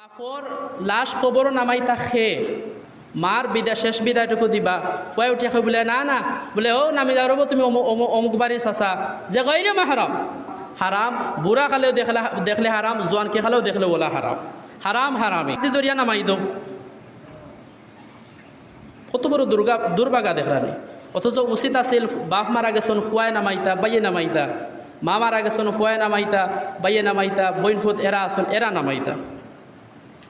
বাফর লাশ কবর নামাইতা খে মার বিদায় শেষ বিদায়টুকু দিবা ফুয়াই উঠে খে বলে না না বলে ও নামি যাও রব তুমি অমুক বাড়ি চাচা যে গৈরে মাহারাম হারাম বুড়া খালেও দেখলে হারাম জোয়ানকে খালেও দেখলে ওলা হারাম হারাম হারামি দরিয়া নামাই দো কত বড় দুর্ভাগা দেখলানি অথচ উচিত আছিল বাপ মারা গেছন ফুয়াই নামাইতা বাইয়ে নামাইতা মা মারা গেছন ফুয়াই নামাইতা বাইয়ে নামাইতা বইন ফুত এরা আসন এরা নামাইতা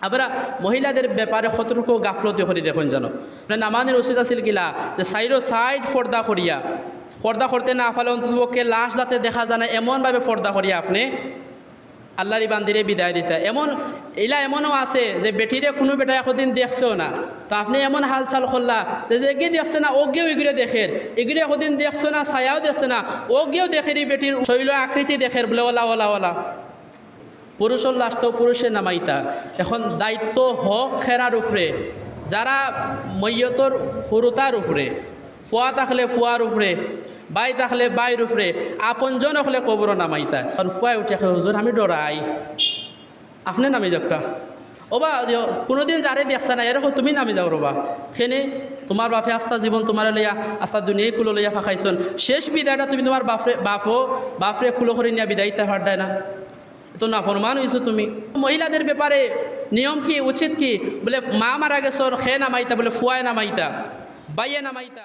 আমরা মহিলাদের ব্যাপারে কতটুকু গাফলতি করি দেখুন জানো নামানের উচিত আছিল কিলা যে সাইড পর্দা করিয়া পর্দা করতে না পারলে অন্ততপক্ষে লাশ যাতে দেখা যায় না এমনভাবে পর্দা করিয়া আপনি আল্লাহরি বান্দিরে বিদায় দিতে এলা এমনও আছে যে বেটিরে কোনো বেটা একদিন দেখছেও না তো আপনি এমন হালচাল করলা যে এগিয়ে দেখছে না ওগিয়েও এগুলো দেখের এগুলো একদিন দেখছো না ছায়াও দেখছে না ওগিয়েও দেখের এই বেটির শৈল আকৃতি দেখের বলে ওলা ওলা ওলা পুরুষের লাশ তো পুরুষে নামাইতা এখন দায়িত্ব হক খেরার উপরে যারা মৈয়তর হুরুতার উপরে ফুয়া থাকলে ফুয়ার উপরে বাই থাকলে বাইর উপরে আপনজন হলে কবর নামাইতা আর ফুয়াই উঠে হুজুর আমি ডরাই আপনি নামি যাক্কা ওবা কোনোদিন যারে দেখছে না এরকম তুমি নামি যাও রবা খেনে তোমার বাপে আস্তা জীবন তোমার লইয়া আস্তা দুনিয়ায় কুলো লইয়া ফাঁকাইছন শেষ বিদায়টা তুমি তোমার বাপরে কুলো করে নিয়ে বিদায়িতা ফাটায় না তো না ফরমান হয়েছো তুমি মহিলাদের ব্যাপারে নিয়ম কি উচিত কি বলে মা মারা গেছ খে নামাইতা বলে ফুয়ায় নামাইতা বাইয়ে নামাইতা